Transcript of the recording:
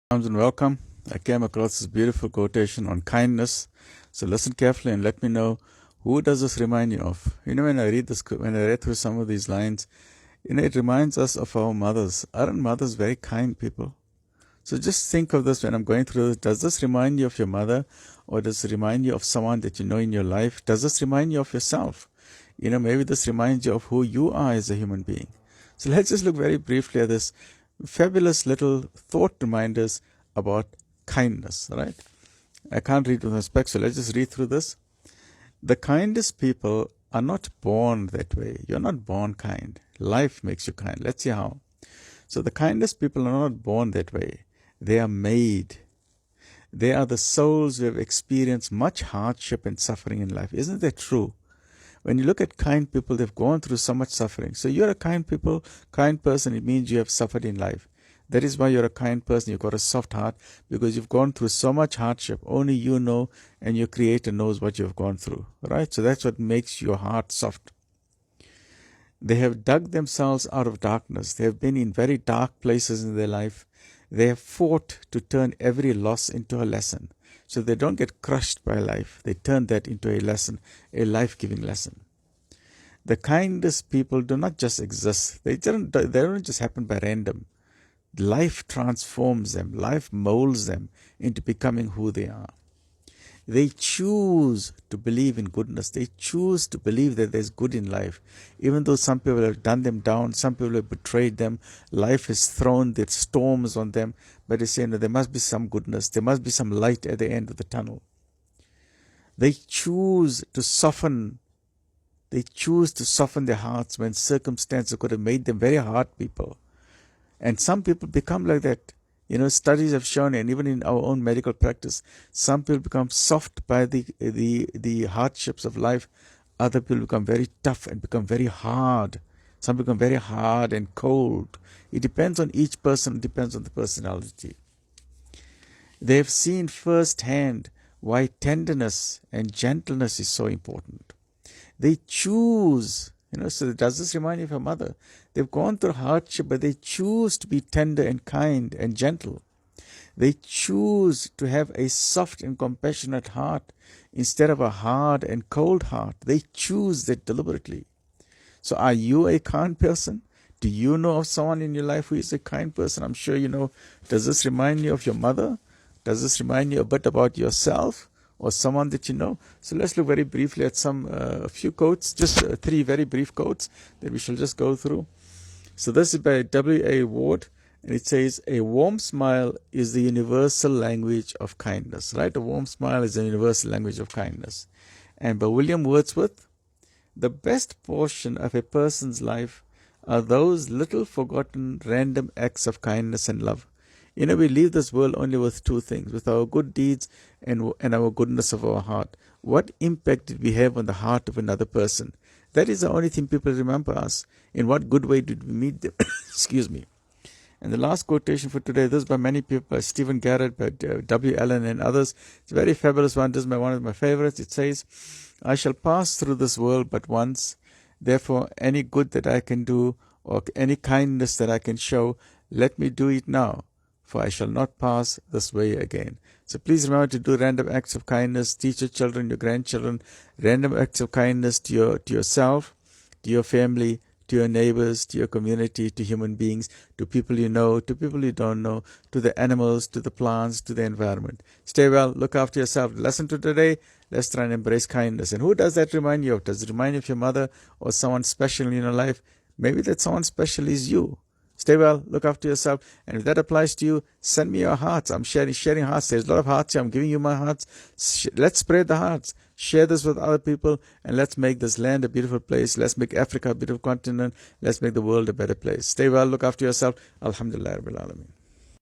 And welcome. I came across this beautiful quotation on kindness. So listen carefully and let me know, who does this remind you of? When I read through some of these lines, it reminds us of our mothers. Aren't mothers very kind people? So just think of this when I'm going through this. Does this remind you of your mother, or does it remind you of someone that you know in your life? Does this remind you of yourself? Maybe this reminds you of who you are as a human being. So let's just look very briefly at this fabulous little thought reminders about kindness, right? I can't read with respect, so let's just read through this. The kindest people are not born that way. You're not born kind. Life makes you kind. Let's see how. So the kindest people are not born that way. They are made. They are the souls who have experienced much hardship and suffering in life. Isn't that true? When you look at kind people, they've gone through so much suffering. So you're a kind person, it means you have suffered in life. That is why you're a kind person. You've got a soft heart, because you've gone through so much hardship. Only you know, and your Creator knows what you've gone through, right? So that's what makes your heart soft. They have dug themselves out of darkness. They have been in very dark places in their life. They have fought to turn every loss into a lesson. So they don't get crushed by life. They turn that into a lesson, a life-giving lesson. The kindest people do not just exist. They don't just happen by random. Life transforms them. Life molds them into becoming who they are. They choose to believe in goodness. They choose to believe that there's good in life. Even though some people have done them down, some people have betrayed them, life has thrown the storms on them, but they say, no, there must be some goodness. There must be some light at the end of the tunnel. They choose to soften. They choose to soften their hearts when circumstances could have made them very hard people. And some people become like that. Studies have shown, and even in our own medical practice, some people become soft by the hardships of life. Other people become very tough and become very hard. Some become very hard and cold. It depends on each person. It depends on the personality. They have seen firsthand why tenderness and gentleness is so important. They choose. So does this remind you of your mother? They've gone through hardship, but they choose to be tender and kind and gentle. They choose to have a soft and compassionate heart instead of a hard and cold heart. They choose that deliberately. So are you a kind person? Do you know of someone in your life who is a kind person? I'm sure you know. Does this remind you of your mother? Does this remind you a bit about yourself? Or someone that you know? So let's look very briefly at a few quotes, just three very brief quotes that we shall just go through. So this is by W.A. Ward, and it says, a warm smile is the universal language of kindness, right? A warm smile is the universal language of kindness. And by William Wordsworth, the best portion of a person's life are those little forgotten random acts of kindness and love. We leave this world only with two things, with our good deeds and our goodness of our heart. What impact did we have on the heart of another person? That is the only thing people remember us. In what good way did we meet them? Excuse me. And the last quotation for today, this is by many people, by Stephen Garrett, by W. Allen and others. It's a very fabulous one. This is one of my favorites. It says, I shall pass through this world but once. Therefore, any good that I can do or any kindness that I can show, let me do it now, for I shall not pass this way again. So please remember to do random acts of kindness. Teach your children, your grandchildren, random acts of kindness to yourself, to your family, to your neighbors, to your community, to human beings, to people you know, to people you don't know, to the animals, to the plants, to the environment. Stay well, look after yourself. Lesson to today, let's try and embrace kindness. And who does that remind you of? Does it remind you of your mother or someone special in your life? Maybe that someone special is you. Stay well, look after yourself, and if that applies to you, send me your hearts. I'm sharing hearts. There's a lot of hearts here. I'm giving you my hearts. Let's spread the hearts. Share this with other people, and let's make this land a beautiful place. Let's make Africa a beautiful continent. Let's make the world a better place. Stay well, look after yourself. Alhamdulillah Rabbil Alameen.